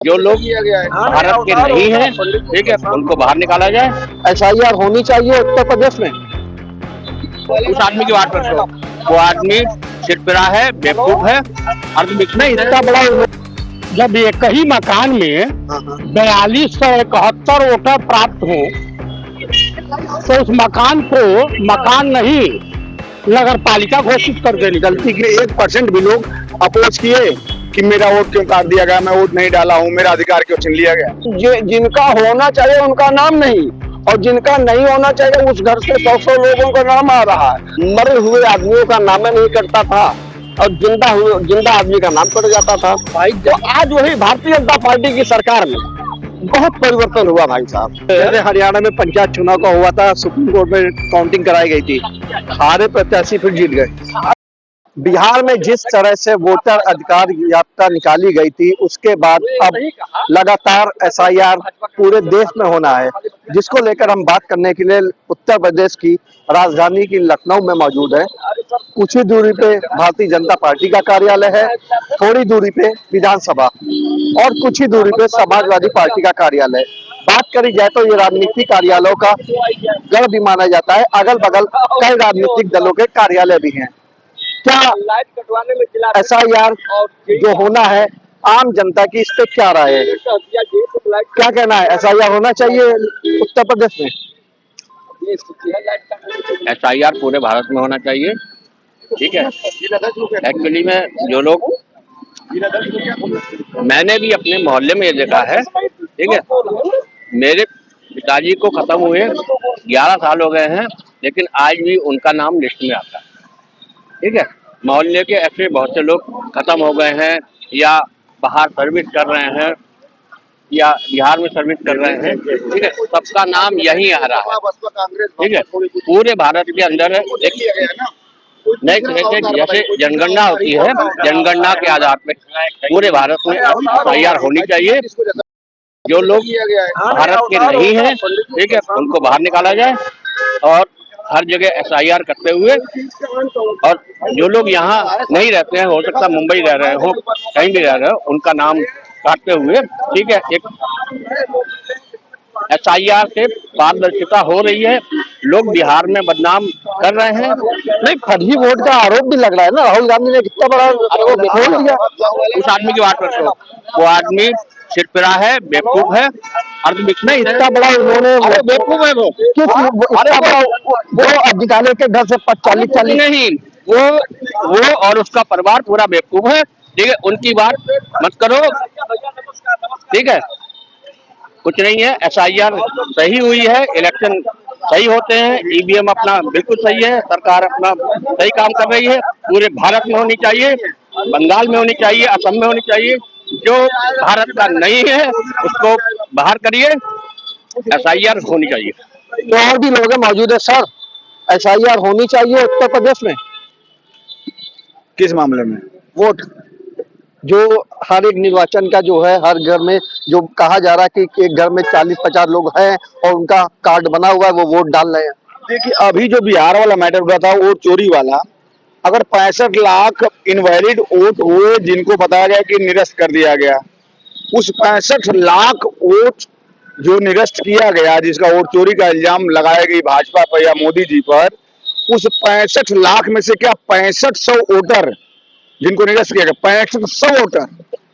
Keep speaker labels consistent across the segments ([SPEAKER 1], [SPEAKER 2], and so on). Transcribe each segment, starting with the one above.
[SPEAKER 1] जो लोग भारत के नहीं है, ठीक है, उनको बाहर निकाला जाए।
[SPEAKER 2] एसआईआर होनी चाहिए उत्तर प्रदेश में।
[SPEAKER 1] उस आदमी की बात करते हो, वो आदमी सिरफिरा है, बेवकूफ है, अर्धविक नहीं
[SPEAKER 2] इतना
[SPEAKER 1] है।
[SPEAKER 2] बड़ा जब एक ही मकान में 4271 वोटर प्राप्त हो तो उस मकान को मकान नहीं नगर पालिका घोषित कर देनी।
[SPEAKER 3] गलती के 1% भी लोग अपोज किए कि मेरा वोट क्यों काट दिया गया, मैं वोट नहीं डाला हूँ, मेरा अधिकार क्यों छीन लिया गया।
[SPEAKER 2] जिनका होना चाहिए उनका नाम नहीं, और जिनका नहीं होना चाहिए उस घर से 100 लोगों का नाम आ रहा है। मरे हुए आदमियों का नाम नहीं करता था और जिंदा आदमी का नाम कट जाता था। भाई तो आज वही भारतीय जनता पार्टी की सरकार में बहुत परिवर्तन हुआ भाई साहब। जैसे हरियाणा में पंचायत चुनाव का हुआ था, सुप्रीम कोर्ट में काउंटिंग कराई गई थी, सारे प्रत्याशी फिर जीत गए। बिहार में जिस तरह से वोटर अधिकार यात्रा निकाली गई थी, उसके बाद अब लगातार एसआईआर पूरे देश में होना है, जिसको लेकर हम बात करने के लिए उत्तर प्रदेश की राजधानी की लखनऊ में मौजूद है। कुछ ही दूरी पे भारतीय जनता पार्टी का कार्यालय है, थोड़ी दूरी पे विधानसभा और कुछ ही दूरी पे समाजवादी पार्टी का कार्यालय। बात करी जाए तो ये राजनीतिक कार्यालयों का गढ़ भी माना जाता है। अगल बगल कई राजनीतिक दलों के कार्यालय भी हैं। क्या एसआईआर जो होना है, आम जनता की इस पे क्या राय है, क्या कहना है? एसआईआर होना चाहिए उत्तर प्रदेश में।
[SPEAKER 1] एसआईआर पूरे भारत में होना चाहिए, ठीक है। एक्चुअली में जो लोग, मैंने भी अपने मोहल्ले में ये देखा है, ठीक है। मेरे पिताजी को खत्म हुए 11 साल हो गए हैं, लेकिन आज भी उनका नाम लिस्ट में आता है, ठीक है। मोहल्ले के ऐसे बहुत से लोग खत्म हो गए हैं या बाहर सर्विस कर रहे हैं या बिहार में सर्विस कर रहे हैं, ठीक है, सबका नाम यही आ रहा है, ठीक है। पूरे भारत के अंदर नए तरह से जैसे जनगणना होती है, जनगणना के आधार पे पूरे भारत में एसआईआर होनी चाहिए। जो लोग भारत के नहीं है, ठीक है, उनको बाहर निकाला जाए और हर जगह एसआईआर करते हुए, और जो लोग यहाँ नहीं रहते हैं, हो सकता है मुंबई रह रहे हो, कहीं भी रह रहे हो, उनका नाम काटते हुए, ठीक है, एक एसआईआर से पारदर्शिता हो रही है। लोग बिहार में बदनाम कर रहे हैं।
[SPEAKER 2] नहीं, फर्जी वोट का आरोप भी लग रहा है ना। राहुल गांधी ने कितना बड़ा आरोप खोल दिया।
[SPEAKER 1] उस आदमी की बात करते हो, वो आदमी सिरफिरा है, बेवकूफ है, अर्धविक नहीं है।
[SPEAKER 2] इतना बड़ा उन्होंने
[SPEAKER 1] बेवकूफ है वो।
[SPEAKER 2] वो अधिकारी के घर से 40
[SPEAKER 1] नहीं, वो और उसका परिवार पूरा बेवकूफ है, ठीक है। उनकी बात मत करो, ठीक है। कुछ नहीं है, एसआईआर सही हुई है, इलेक्शन सही होते हैं, ईवीएम अपना बिल्कुल सही है, सरकार अपना सही काम कर रही है। पूरे भारत में होनी चाहिए, बंगाल में होनी चाहिए, असम में होनी चाहिए। जो भारत का नहीं है उसको बाहर करिए, एसआईआर होनी चाहिए।
[SPEAKER 2] तो और भी लोग मौजूद है सर, एसआईआर होनी चाहिए उत्तर प्रदेश में।
[SPEAKER 3] किस मामले में?
[SPEAKER 2] वोट जो हर एक निर्वाचन का जो है, हर घर में जो कहा जा रहा है कि एक घर में 40-50 लोग हैं और उनका कार्ड बना हुआ है, वो वोट डाल रहे हैं।
[SPEAKER 3] देखिए, अभी जो बिहार वाला मैटर हुआ था, वोट चोरी वाला, अगर 65 लाख इनवैलिड वोट हुए जिनको बताया गया कि निरस्त कर दिया गया, उस 65 लाख वोट जो निरस्त किया गया, जिसका वोट चोरी का इल्जाम लगाया गई भाजपा पर या मोदी जी पर, उस 65 लाख में से क्या 6500 वोटर जिनको निरस्त किया गया, 6500 वोटर,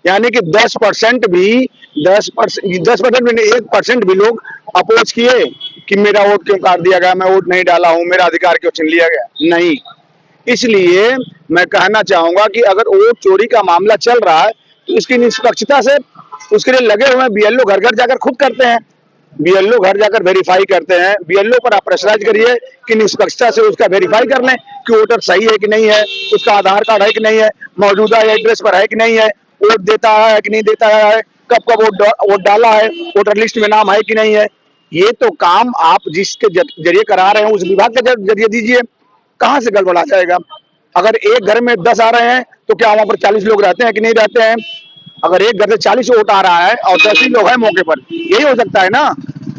[SPEAKER 3] यानी कि 10% भी 10% में 1% भी लोग अपोज किए कि मेरा वोट क्यों काट दिया गया, मैं वोट नहीं डाला हूं, मेरा अधिकार क्यों छीन लिया गया, नहीं। इसलिए मैं कहना चाहूंगा कि अगर वोट चोरी का मामला चल रहा है तो इसकी निष्पक्षता से उसके लिए लगे हुए बीएलओ घर घर जाकर खुद करते हैं, बीएलओ घर जाकर वेरीफाई करते हैं। बीएलओ पर आप प्रेशराइज करिए कि निष्पक्षता से उसका वेरीफाई कर लें कि वोटर सही है कि नहीं है, उसका आधार कार्ड है कि नहीं है, मौजूदा एड्रेस पर है कि नहीं है, वोट देता है कि नहीं देता है, कब कब वोट डाला है, वोटर लिस्ट में नाम है कि नहीं है। ये तो काम आप जिसके जरिए करा रहे हैं उस विभाग के जरिए दीजिए। कहाँ से गड़बड़ा जाएगा? अगर एक घर में 10 आ रहे हैं तो क्या वहां पर 40 लोग रहते हैं कि नहीं रहते हैं? अगर एक घर से 40 वोट आ रहा है और 10 ही लोग हैं मौके पर, यही हो सकता है ना,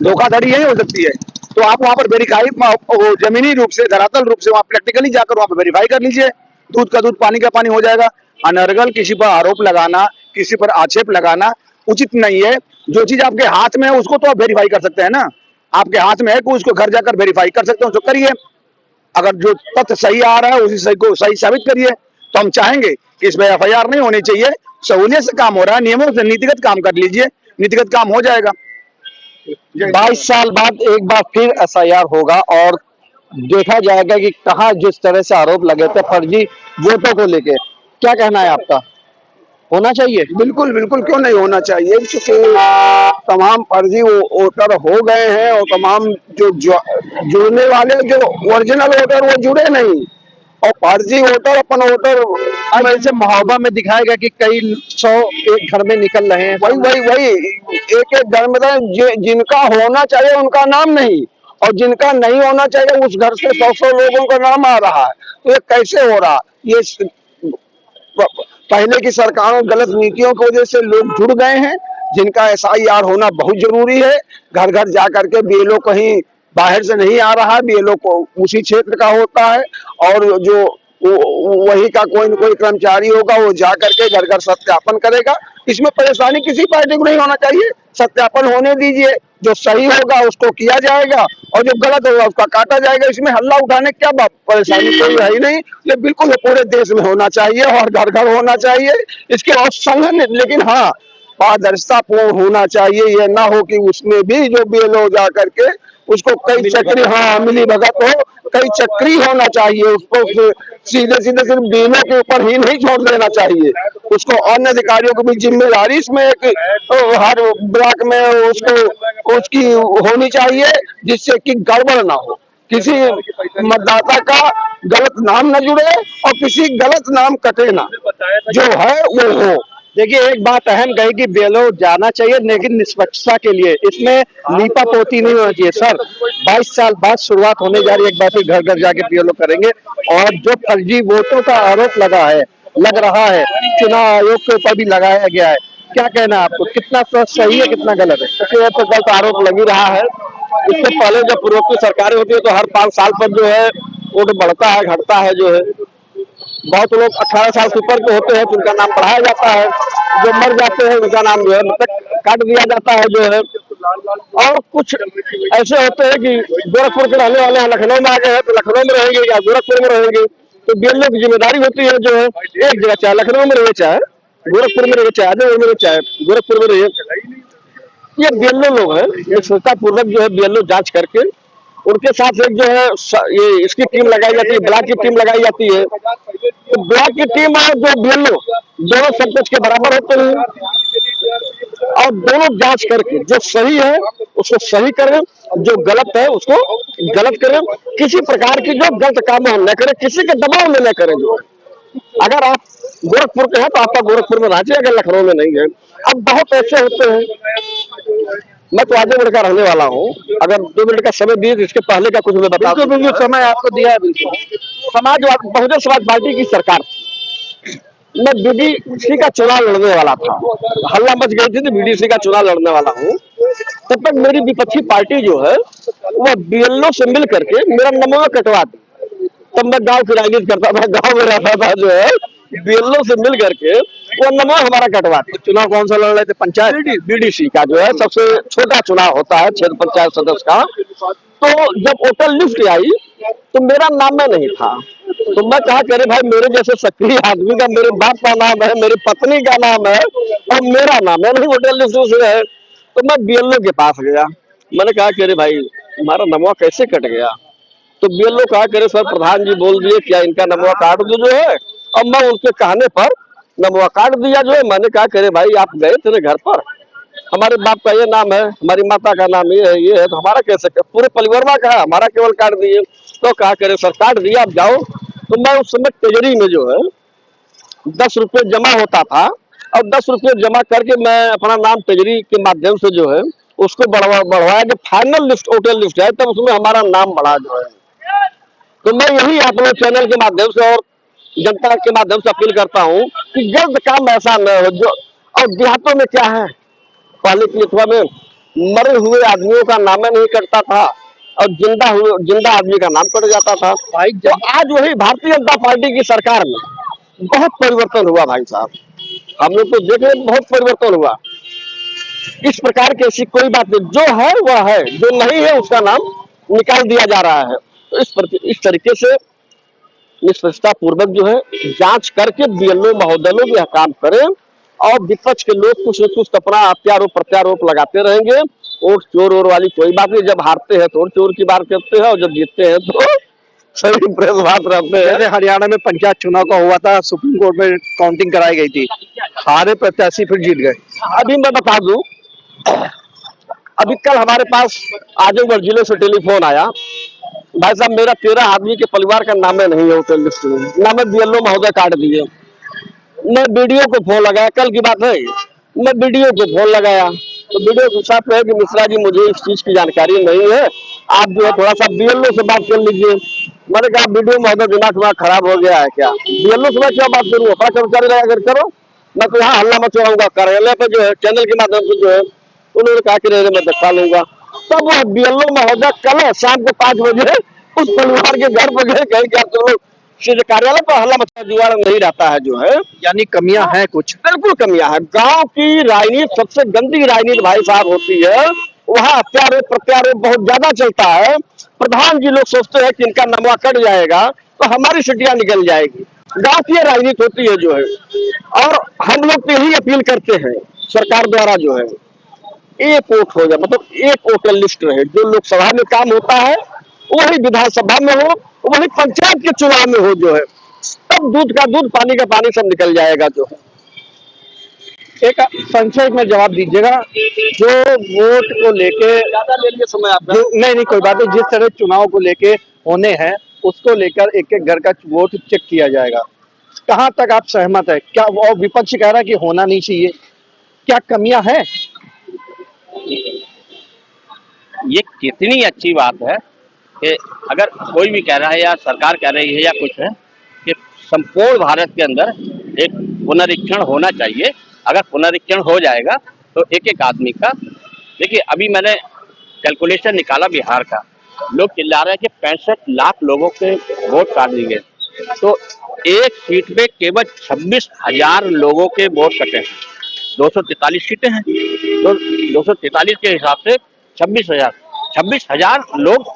[SPEAKER 3] धोखाधड़ी यही हो सकती है। तो आप वहां पर वेरीफाई जमीनी रूप से, धरातल रूप से वहां प्रैक्टिकली जाकर वहां पर वेरीफाई कर लीजिए। दूध का दूध, पानी का पानी हो जाएगा। अनर्गल किसी पर आरोप लगाना, किसी पर आक्षेप लगाना उचित नहीं है। जो चीज आपके हाथ में है उसको तो आप वेरीफाई कर सकते हैं ना, आपके हाथ में है कि उसको घर जाकर वेरीफाई कर सकते हो तो करिए। अगर जो तथ्य सही आ रहा है उसी सही को सही साबित करिए। तो हम चाहेंगे कि इसमें एफआईआर नहीं होनी चाहिए, सहूलियत से काम हो रहा है, नियमों से नीतिगत काम कर लीजिए, नीतिगत काम हो जाएगा।
[SPEAKER 2] 22 साल बाद एक बार फिर एसआईआर होगा और देखा जाएगा कि कहाँ जिस तरह से आरोप लगे थे फर्जी वोटों को लेके, क्या कहना है आपका? होना चाहिए?
[SPEAKER 3] बिल्कुल बिल्कुल, क्यों नहीं होना चाहिए, क्योंकि तमाम फर्जी वोटर हो गए हैं और तमाम जुड़ने वाले जो ओरिजिनल वोटर वो जुड़े नहीं, और फर्जी वोटर अपन वोटर
[SPEAKER 2] अब ऐसे महोबा में दिखाएगा कि कई 100 एक घर में निकल रहे हैं।
[SPEAKER 3] वही वही वही एक एक घर में जिनका होना चाहिए उनका नाम नहीं, और जिनका नहीं होना चाहिए उस घर से 100 लोगों का नाम आ रहा है। तो ये कैसे हो रहा? ये पहले की सरकारों गलत नीतियों की वजह से लोग जुड़ गए हैं, जिनका एसआईआर होना बहुत जरूरी है। घर घर जा करके बीएलओ कहीं बाहर से नहीं आ रहा है, बीएलओ को उसी क्षेत्र का होता है, और जो वही का कोई न कोई कर्मचारी होगा वो जा करके घर घर सत्यापन करेगा। इसमें परेशानी किसी पार्टी को नहीं होना चाहिए, सत्यापन होने दीजिए, जो सही होगा उसको किया जाएगा और जो गलत होगा उसका काटा जाएगा। इसमें हल्ला उठाने क्या परेशानी कोई है ही नहीं। ये बिल्कुल पूरे देश में होना चाहिए और घर घर होना चाहिए, इसके और संघन, लेकिन हाँ पारदर्शिता पूर्ण होना चाहिए। ये ना हो कि उसमें भी जो बीएलओ जा करके उसको कई चक्री, हाँ मिली भगत हो, कई चक्री होना चाहिए। उसको सीधे सीधे सिर्फ बीएलओ के ऊपर ही नहीं छोड़ देना चाहिए, उसको अन्य अधिकारियों को भी जिम्मेदारी इसमें एक हर ब्लॉक में उसको उसकी होनी चाहिए, जिससे कि गड़बड़ ना हो, किसी मतदाता का गलत नाम न जुड़े और किसी गलत नाम कटे ना, जो है वो हो।
[SPEAKER 2] देखिए एक बात अहम कही कि बीएलओ जाना चाहिए लेकिन निष्पक्षता के लिए, इसमें लीपा पोती नहीं होना चाहिए। सर 22 साल बाद शुरुआत होने जा रही है, एक बार फिर घर घर जाके बीएलओ करेंगे, और जो फर्जी वोटों का आरोप लग रहा है चुनाव आयोग के ऊपर भी लगाया गया है, क्या कहना है आपको? कितना सही है कितना गलत है?
[SPEAKER 4] ये तो गलत आरोप लग ही रहा है। इससे पहले जब पूर्वोत्तर सरकारें होती है तो हर 5 साल पर जो है वोट बढ़ता है घटता है, जो है बहुत लोग 18 साल से ऊपर के होते हैं तो उनका नाम बढ़ाया जाता है, जो मर जाते हैं उनका नाम जो है मतलब काट दिया जाता है, जो है। और कुछ ऐसे होते हैं कि गोरखपुर के रहने वाले हैं, लखनऊ में आ गए हैं तो लखनऊ में रहेंगे या गोरखपुर में रहेंगे, तो बीएलओ की जिम्मेदारी होती है जो है एक जगह, चाहे लखनऊ में रहे, चाहे गोरखपुर में रहे, चाहे आजमगढ़ में रहे, चाहे गोरखपुर में रहे। ये बीएलओ लोग हैं, ये श्रद्धापूर्वक जो है बीएलओ जांच करके उनके साथ एक जो है ये इसकी टीम लगाई जाती है, ब्लॉक की टीम लगाई जाती है। तो ब्लॉक की टीम और जो बीएलओ दोनों सब कुछ के बराबर होते हैं और दोनों जांच करके जो सही है उसको सही करें, जो गलत है उसको गलत करें, किसी प्रकार की जो गलत काम हम न करें, किसी के दबाव में न करें। जो अगर आप गोरखपुर के हैं तो आपका गोरखपुर में राज्य, अगर लखनऊ में नहीं है। अब बहुत ऐसे होते हैं, मैं तो आजमगढ़ का रहने वाला हूँ, अगर 2 मिनट का समय दिए तो इसके पहले का कुछ मैं बता दूं।
[SPEAKER 2] बिल्कुल समय आपको दिया है। बिल्कुल
[SPEAKER 4] समाजवादी बहुजन समाज पार्टी की सरकार, मैं बीडीसी का चुनाव लड़ने वाला था, हल्ला मच गई थी तो बीडीसी का चुनाव लड़ने वाला हूँ। तब तक मेरी विपक्षी पार्टी जो है वह बीएलओ से मिल करके मेरा नमूना कटवा दी। तब मैं गाँव की राजनीति करता था, गाँव में रहता था, जो है बीएलओ से मिल करके वो नंबर हमारा कटवा दी।
[SPEAKER 2] चुनाव कौन सा लड़ रहे थे? पंचायत
[SPEAKER 4] बीडीसी का जो है सबसे छोटा चुनाव होता है क्षेत्र पंचायत सदस्य का। तो जब वोटर लिस्ट आई तो मेरा नाम में नहीं था, तो मैं कहा करे भाई मेरे जैसे सक्रिय आदमी का, मेरे बाप का नाम है, मेरी पत्नी का नाम है और मेरा नाम है नहीं वोटर लिस्ट में है। तो मैं बीएलओ के पास गया, मैंने कहा करे भाई हमारा नमवा कैसे कट गया? तो बीएलओ कहा करे सर प्रधान जी बोल दिए क्या इनका नमवा काट दो, जो है। अब मैं उनके कहने पर नमवा काट दिया, जो है। मैंने कहा करे भाई आप गए थे घर पर, हमारे बाप का ये नाम है, हमारी माता का नाम ये है, तो हमारा कैसे पूरे परिवार का है, हमारा केवल काट दिए। तो कहा करे सर काट दिया आप जाओ। तो मैं उस समय तिजोरी में जो है 10 रुपये जमा होता था और 10 रुपये जमा करके मैं अपना नाम तिजोरी के माध्यम से जो है उसको बढ़वाया। जब फाइनल लिस्ट वोटर लिस्ट है तब उसमें हमारा नाम बढ़ा, जो है। तो मैं यही अपने चैनल के माध्यम से और जनता के माध्यम से अपील करता हूँ कि गलत काम ऐसा न हो। जो और देहातों में क्या है, पहले की अथवा में मरे हुए आदमियों का नाम नहीं कटता था और जिंदा आदमी का नाम कट जाता था।
[SPEAKER 2] भाई
[SPEAKER 4] तो आज वही भारतीय जनता पार्टी की सरकार में बहुत परिवर्तन हुआ भाई साहब, हम लोग तो देख रहे बहुत परिवर्तन हुआ। इस प्रकार की ऐसी कोई बात नहीं, जो है वह है, जो नहीं है उसका नाम निकाल दिया जा रहा है। तो इस तरीके से निष्पक्षता पूर्वक जो है जांच करके बीएलओ महोदय लोग यह काम करें, और विपक्ष के लोग कुछ न कुछ अपना अत्यारोप प्रत्यारोप लगाते रहेंगे। वोट चोर और वाली कोई बात नहीं, जब हारते हैं तो और चोर की बात करते हैं, और जब जीतते हैं तो सही प्रेस बात रहते हैं।
[SPEAKER 2] जैसे हरियाणा में पंचायत चुनाव का हुआ था, सुप्रीम कोर्ट में काउंटिंग कराई गई थी, हारे प्रत्याशी फिर जीत गए।
[SPEAKER 4] अभी मैं बता दूं, अभी कल हमारे पास आजमगढ़ जिले से टेलीफोन आया, भाई साहब मेरा 13 आदमी के परिवार का नाम नहीं है होटल लिस्ट में, नाम बीएलओ महोदय काट दिए। मैं बीडीओ को फोन लगाया, कल की बात है, मैं बीडीओ को फोन लगाया तो बीडीओ के साथ कहे कि मिश्रा जी मुझे इस चीज की जानकारी नहीं है, आप जो है थोड़ा सा बीएलओ से बात कर लीजिए। मैंने कहा बीडीओ महोदय दिमाग खराब हो गया है क्या, बीएलओ से मैं क्या बात करूँ, अपना कर्मचारी लगा कर करो, मैं तो यहाँ हल्ला मचवाऊंगा। कार्यालय पे जो है चैनल के माध्यम से जो है उन्होंने कहा कि मैं दिखा लूंगा। तब वह बीएलओ महोदय कल शाम को 5 बजे उस परिवार के घर पर गए, कहीं क्या तो लोग कार्यालय पर हल्ला मचा जुगाड़ नहीं रहता है जो है,
[SPEAKER 2] यानी कमियां हैं कुछ।
[SPEAKER 4] बिल्कुल कमियां हैं। गांव की राजनीति सबसे गंदी राजनीति भाई साहब होती है, वहाँ अत्यारोप प्रत्यारोप बहुत ज्यादा चलता है। प्रधान जी लोग सोचते हैं कि इनका नमवा कट जाएगा तो हमारी सीटियां निकल जाएगी, गांव की राजनीति होती है जो है। और हम लोग तो यही अपील करते हैं सरकार द्वारा जो है, एक वोट हो जाए, मतलब एक वोटर लिस्ट रहे, जो लोकसभा में काम होता है वही विधानसभा में हो, वही पंचायत के चुनाव में हो जो है, तब दूध का दूध पानी का पानी सब निकल जाएगा जो है।
[SPEAKER 2] एक संक्षेप में जवाब दीजिएगा, जो वोट को लेके
[SPEAKER 4] ज्यादा ले लिए समय आपका।
[SPEAKER 2] नहीं कोई बात नहीं, जिस तरह चुनाव को लेके होने हैं उसको लेकर एक एक घर का वोट चेक किया जाएगा, कहाँ तक आप सहमत है? क्या और विपक्ष कह रहा है कि होना नहीं चाहिए, क्या कमियां हैं?
[SPEAKER 1] ये कितनी अच्छी बात है कि अगर कोई भी कह रहा है या सरकार कह रही है या कुछ है कि संपूर्ण भारत के अंदर एक पुनरीक्षण होना चाहिए। अगर पुनरीक्षण हो जाएगा तो एक एक आदमी का, देखिए अभी मैंने कैलकुलेशन निकाला बिहार का, लोग चिल्ला रहे हैं कि 65 लाख लोगों के वोट काट दिए गए, तो एक सीट पे केवल 26,000 लोगों के वोट कटे हैं। 243 सीटें हैं, तो 243 के हिसाब से 26,000 लोग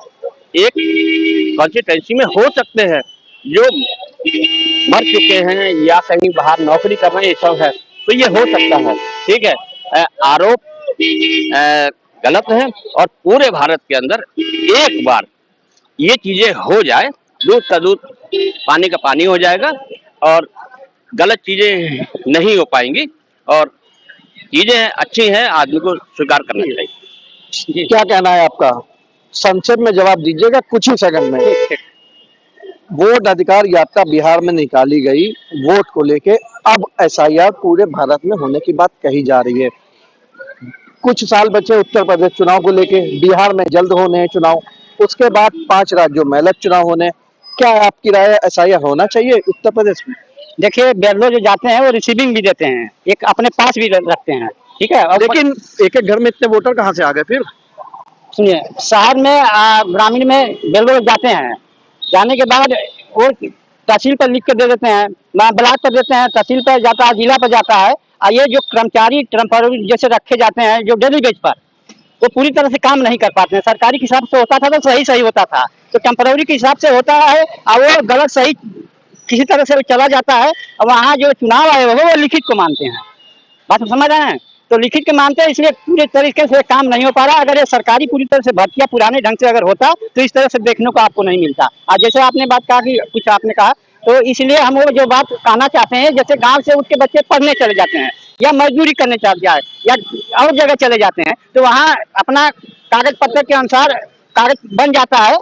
[SPEAKER 1] एक कॉन्स्टिट्यूंसी में हो सकते हैं, जो मर चुके हैं या कहीं बाहर नौकरी कर रहे हैं, ये सब है, तो ये हो सकता है। ठीक है, आरोप गलत है, और पूरे भारत के अंदर एक बार ये चीजें हो जाए, दूध का दूध पानी का पानी हो जाएगा, और गलत चीजें नहीं हो पाएंगी, और चीजें अच्छी हैं, आदमी को स्वीकार करना चाहिए।
[SPEAKER 2] क्या कहना है आपका? संक्षेप में जवाब दीजिएगा कुछ ही सेकंड में। वोट अधिकार यात्रा बिहार में निकाली गई, वोट को लेके अब एसआईआर पूरे भारत में होने की बात कही जा रही है। कुछ साल बचे उत्तर प्रदेश चुनाव को लेके, बिहार में जल्द होने हैं चुनाव, उसके बाद 5 राज्यों में अलग चुनाव होने। क्या आपकी राय है, एसआईआर होना चाहिए उत्तर प्रदेश में?
[SPEAKER 5] देखिए बेरलो जो जाते हैं वो रिसीविंग भी देते हैं, एक अपने पास भी रखते हैं, ठीक है। और
[SPEAKER 2] लेकिन एक एक घर में इतने वोटर कहाँ से आ गए फिर?
[SPEAKER 5] सुनिए, शहर में ग्रामीण में बेरलो जाते हैं, जाने के बाद वो तहसील पर लिख के दे देते हैं, ब्लॉक पर देते हैं, तहसील पर जाता है, जिला पर जाता है। और ये जो कर्मचारी टेम्पररी जैसे रखे जाते हैं जो डेली बेस पर, वो पूरी तरह से काम नहीं कर पाते हैं। सरकारी के हिसाब से होता था तो सही होता था, तो टेम्पररी के हिसाब से होता है, और वो गलत सही किसी तरह से चला जाता है। और वहाँ जो चुनाव आए वो लिखित को मानते हैं, बात समझ रहे हैं, तो लिखित के मानते हैं, इसलिए पूरे तरीके से काम नहीं हो पा रहा। अगर ये सरकारी पूरी तरह से भर्तियां पुराने ढंग से अगर होता तो इस तरह से देखने को आपको नहीं मिलता। आज जैसे आपने बात कहा कि कुछ आपने कहा, तो इसलिए हम वो जो बात कहना चाहते हैं, जैसे गांव से उठ के बच्चे पढ़ने चले जाते हैं या मजदूरी करने चले जाए या और जगह चले जाते हैं, तो वहाँ अपना कागज पत्र के अनुसार कागज बन जाता है,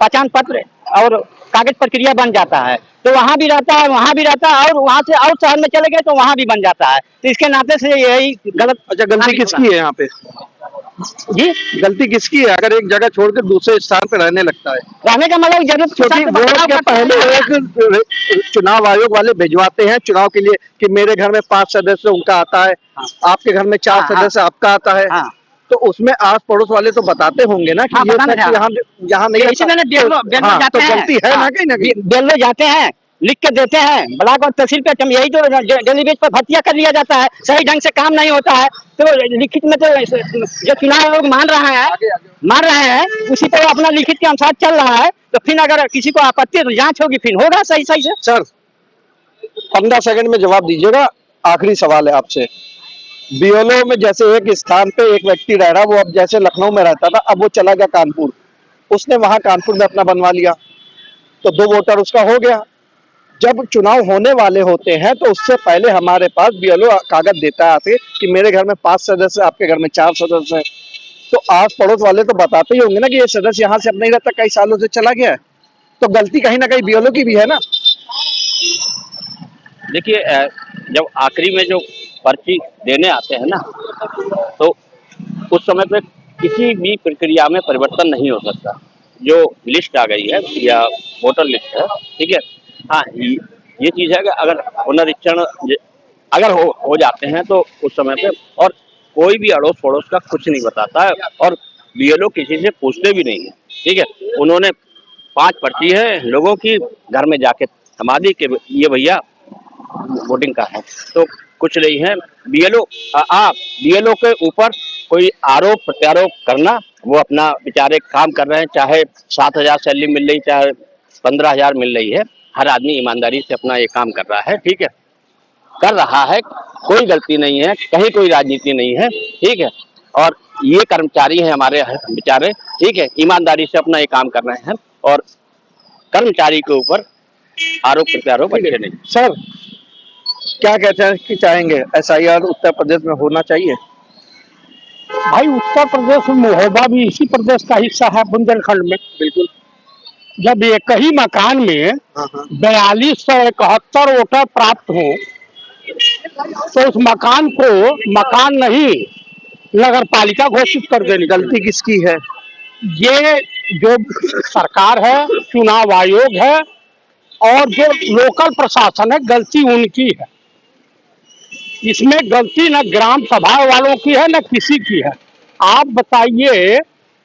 [SPEAKER 5] पहचान पत्र और कागज प्रक्रिया बन जाता है, तो वहाँ भी रहता है, वहाँ भी रहता है, और वहाँ से और शहर में चले गए तो वहाँ भी बन जाता है। तो इसके नाते से यही गलत।
[SPEAKER 2] अच्छा, गलती किसकी है यहाँ पे?
[SPEAKER 5] जी,
[SPEAKER 2] गलती किसकी है अगर एक जगह छोड़कर दूसरे स्थान पर रहने लगता है?
[SPEAKER 5] रहने का मतलब जरूरत
[SPEAKER 2] क्योंकि वोट के पहले एक चुनाव आयोग वाले भिजवाते हैं चुनाव के लिए कि मेरे घर में 5 सदस्य उनका आता है, आपके घर में 4 सदस्य आपका आता है, तो उसमें आस पड़ोस वाले तो बताते होंगे ना कि ये यहाँ नहीं,
[SPEAKER 5] तो गलती है ना,
[SPEAKER 2] कहीं ना कहीं
[SPEAKER 5] बेरलो जाते हैं, लिख के देते हैं ब्लॉक और तहसील पे, हम यही तो डेली बेस पर भर्तियां कर लिया जाता है, सही ढंग से काम नहीं होता है। तो लिखित में तो जो चुनाव आयोग मान रहे हैं उसी पर अपना लिखित के अनुसार चल रहा है। तो फिर अगर किसी को आपत्ति है तो जांच होगी, फिर होगा सही सही से।
[SPEAKER 2] सर 15 सेकंड में जवाब दीजिएगा, आखिरी सवाल है आपसे। बीएलओ में जैसे एक स्थान पे एक व्यक्ति रह रहा, वो अब जैसे लखनऊ में रहता था, अब वो चला गया कानपुर, उसने वहां कानपुर में अपना बनवा लिया, तो 2 वोटर उसका हो गया। जब चुनाव होने वाले होते हैं तो उससे पहले हमारे पास बीएलओ कागज देता है आके कि मेरे घर में 5 सदस्य, आपके घर में 4 सदस्य हैं, तो आस पड़ोस वाले तो बताते ही होंगे ना कि ये सदस्य यहाँ से अब नहीं रहता, कई सालों से चला गया है, तो गलती कहीं ना कहीं बीएलओ की भी है ना।
[SPEAKER 1] देखिए जब आखिरी में जो पर्ची देने आते हैं ना, तो उस समय पे किसी भी प्रक्रिया में परिवर्तन नहीं हो सकता। जो लिस्ट आ गई है या वोटर लिस्ट है, ठीक है, हाँ ये चीज़ है कि अगर पुनरीक्षण अगर हो जाते हैं तो उस समय पे, और कोई भी अड़ोस पड़ोस का कुछ नहीं बताता है, और बीएलओ किसी से पूछते भी नहीं है, ठीक है। उन्होंने 5 पर्ची है लोगों की, घर में जाके थमा दी कि ये भैया वोटिंग का है, तो कुछ नहीं है। बीएलओ के ऊपर कोई आरोप प्रत्यारोप करना, वो अपना बेचारे काम कर रहे हैं, चाहे 7,000 सैलरी मिल रही, चाहे 15,000 मिल रही है, हर आदमी ईमानदारी से अपना ये काम कर रहा है, ठीक है, कर रहा है, कोई गलती नहीं है, कहीं कोई राजनीति नहीं है, ठीक है। और ये कर्मचारी हैं हमारे बेचारे, ठीक है, ईमानदारी से अपना ये काम कर रहे हैं, और कर्मचारी के ऊपर आरोप प्रत्यारोप अच्छे नहीं।
[SPEAKER 2] सर क्या कहते हैं कि चाहेंगे एसआईआर उत्तर प्रदेश में होना चाहिए?
[SPEAKER 6] भाई उत्तर प्रदेश में महोबा भी इसी प्रदेश का हिस्सा है, बुंदेलखंड में।
[SPEAKER 2] बिल्कुल।
[SPEAKER 6] जब एक ही मकान में 4271 वोटर प्राप्त हो तो उस मकान को मकान नहीं नगर पालिका घोषित कर देनी।
[SPEAKER 2] गलती किसकी है?
[SPEAKER 6] ये जो सरकार है, चुनाव आयोग है और जो लोकल प्रशासन है, गलती उनकी है। इसमें गलती न ग्राम सभा वालों की है न किसी की है। आप बताइए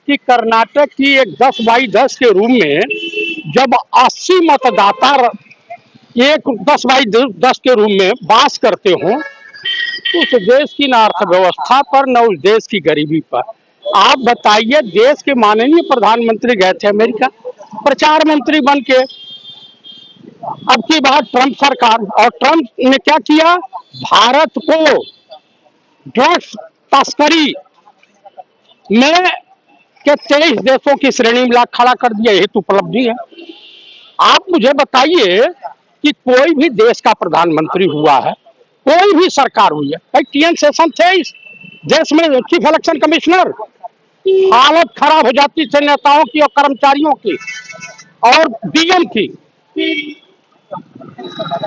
[SPEAKER 6] कि कर्नाटक की एक 10x10 के रूम में जब 80 मतदाता एक 10x10 के रूम में वास करते हो तो उस देश की न अर्थव्यवस्था पर न उस देश की गरीबी पर। आप बताइए, देश के माननीय प्रधानमंत्री गए थे अमेरिका प्रचार मंत्री बन के, अब की बात ट्रंप सरकार, और ट्रंप ने क्या किया, भारत को ड्रग्स तस्करी में के 23 देशों की श्रेणी में ला खड़ा कर दिया। यही तो उपलब्धि है। आप मुझे बताइए कि कोई भी देश का प्रधानमंत्री हुआ है, कोई भी सरकार हुई है, भाई टीएन शेषन थे इस देश में चीफ इलेक्शन कमिश्नर, हालत खराब हो जाती थी नेताओं की और कर्मचारियों की और डीएम की।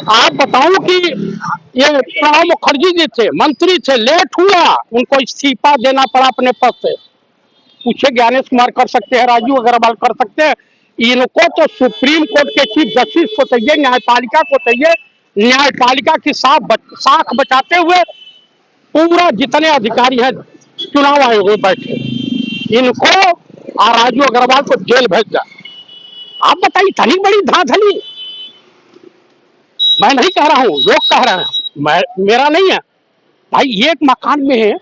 [SPEAKER 6] आप बताऊं कि ये प्रणब मुखर्जी जी थे, मंत्री थे, लेट हुआ, उनको इस्तीफा देना पड़ा अपने पद से। पूछे ज्ञानेश कुमार कर सकते हैं, राजू अग्रवाल कर सकते हैं, इनको तो सुप्रीम कोर्ट के चीफ जस्टिस को चाहिए, न्यायपालिका को चाहिए, न्यायपालिका की साख बचाते हुए पूरा जितने अधिकारी हैं चुनाव आयोग में बैठे, इनको और राजू अग्रवाल को जेल भेज जाए। आप बताइए, इतनी बड़ी धांधली। मैं नहीं कह रहा हूं, लोग कह रहे हैं, मेरा नहीं है भाई। एक मकान में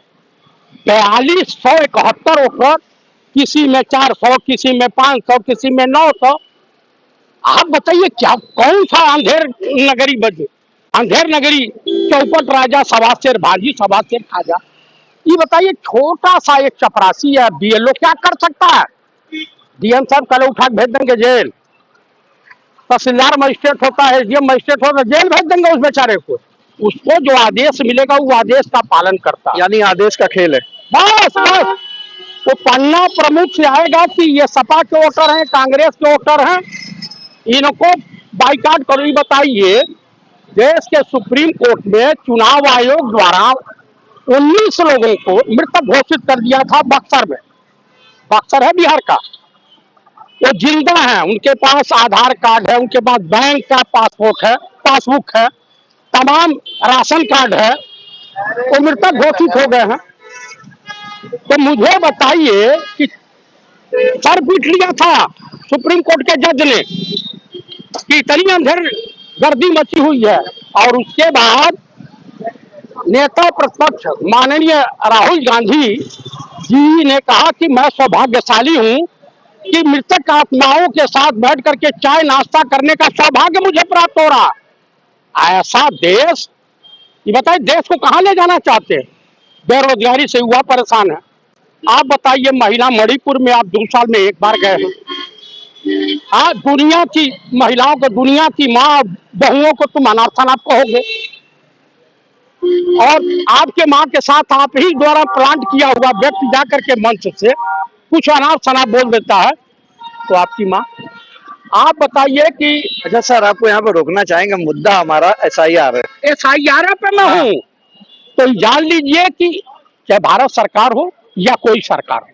[SPEAKER 6] 4271 वोटर, किसी में 400, किसी में 500, किसी में 900। आप बताइए क्या कौन सा अंधेर नगरी बजे? अंधेर नगरी चौपट राजा सवा शेर भाजी सवा शेर खाजा। ये बताइए, छोटा सा एक चपरासी या बीएलओ क्या कर सकता है? डीएम साहब कल उठा के भेज देंगे जेल, तहसीलदार मजिस्ट्रेट होता है, एसडीएम मजिस्ट्रेट होता है, जेल भेज देंगे उस बेचारे को। उसको जो आदेश मिलेगा वो आदेश का पालन करता है।
[SPEAKER 2] यानी आदेश का खेल है।
[SPEAKER 6] बस बस वो पन्ना प्रमुख से आएगा कि ये सपा के वोटर हैं, कांग्रेस के वोटर हैं, इनको बाइकाट करो। ये बताइए, देश के सुप्रीम कोर्ट में चुनाव आयोग द्वारा 19 लोगों को मृतक घोषित कर दिया था बक्सर में। बक्सर है बिहार का, वो जिंदा है, उनके पास आधार कार्ड है, उनके पास बैंक का पासबुक है, तमाम राशन कार्ड है, वो मृतक घोषित हो गए हैं। तो मुझे बताइए कि सर पीट लिया था सुप्रीम कोर्ट के जज ने कि इतनी अंधेर गर्दी मची हुई है। और उसके बाद नेता प्रतिपक्ष माननीय राहुल गांधी जी ने कहा कि मैं सौभाग्यशाली हूं कि मृतक आत्माओं के साथ बैठ करके चाय नाश्ता करने का सौभाग्य मुझे प्राप्त हो रहा। ऐसा देश, ये बताइए देश को कहां ले जाना चाहते हैं? बेरोजगारी से युवा परेशान है। आप बताइए, महिला मणिपुर में आप 2 साल में एक बार गए हैं। हाँ, दुनिया की महिलाओं को, दुनिया की माँ बहुओं को तुम अनाथ अनाथ कहोगे, और आपके माँ के साथ आप ही द्वारा प्लांट किया हुआ व्यक्ति जाकर के मंच से कुछ अनाप शनाप बोल देता है तो आपकी माँ। आप बताइए कि
[SPEAKER 3] अच्छा सर, आपको यहाँ पर रोकना चाहेंगे, मुद्दा हमारा SIR है।
[SPEAKER 6] SIR पे मैं हूँ, तो जान लीजिए कि चाहे भारत सरकार हो या कोई सरकार हो,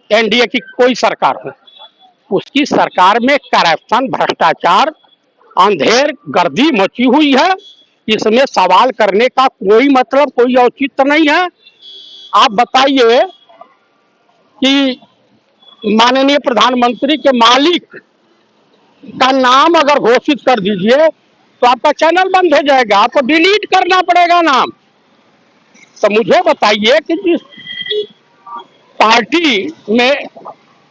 [SPEAKER 6] NDA की कोई सरकार हो, उसकी सरकार में करप्शन, भ्रष्टाचार, अंधेर गर्दी मची हुई है। इसमें सवाल करने का कोई मतलब, कोई औचित्य नहीं है। आप बताइए कि माननीय प्रधानमंत्री के मालिक का नाम अगर घोषित कर दीजिए तो आपका चैनल बंद हो जाएगा, आपको डिलीट करना पड़ेगा नाम। तो मुझे बताइए कि जिस पार्टी में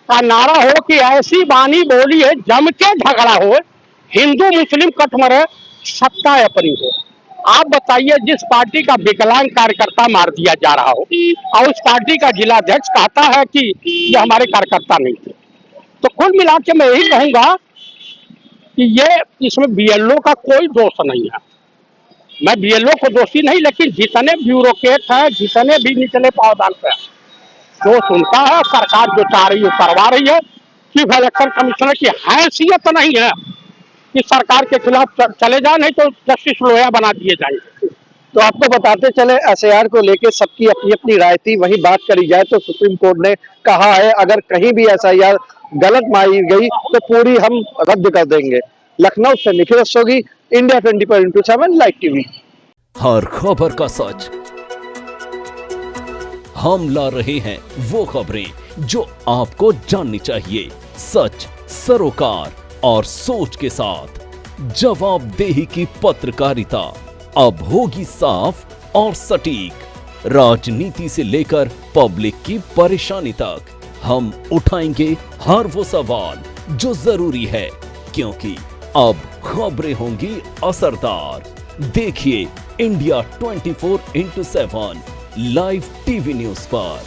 [SPEAKER 6] का नारा हो कि ऐसी बानी बोली है जम के झगड़ा हो, हिंदू मुस्लिम कटमरे, सत्ता अपनी हो। आप बताइए, जिस पार्टी का विकलांग कार्यकर्ता मार दिया जा रहा हो और उस पार्टी का जिलाध्यक्ष कहता है कि ये हमारे कार्यकर्ता नहीं थे, तो कुल मिला के मैं यही कहूंगा कि ये इसमें BLO का कोई दोष नहीं है। मैं BLO को दोषी नहीं, लेकिन जितने ब्यूरोक्रेट हैं, जितने भी निचले पावदान पे दोष उनका है। सरकार जो चाह रही है करवा रही है। चीफ इलेक्शन कमिश्नर की हैसियत नहीं है कि सरकार के खिलाफ चले जाए, नहीं तो जस्टिस लोया बना दिए जाएंगे।
[SPEAKER 2] तो आपको बताते चले, SIR को लेके सबकी अपनी अपनी राय थी। वहीं बात करी जाए तो सुप्रीम कोर्ट ने कहा है अगर कहीं भी SIR गलत मानी गई तो पूरी हम रद्द कर देंगे। लखनऊ से निखिल सोगी, इंडिया 24/7 लाइव टीवी।
[SPEAKER 7] हर खबर का सच, हम ला रहे हैं वो खबरें जो आपको जाननी चाहिए, सच, सरोकार और सोच के साथ। जवाबदेही की पत्रकारिता अब होगी साफ और सटीक। राजनीति से लेकर पब्लिक की परेशानी तक हम उठाएंगे हर वो सवाल जो जरूरी है, क्योंकि अब खबरें होंगी असरदार। देखिए इंडिया 24/7 लाइव टीवी न्यूज़ पर।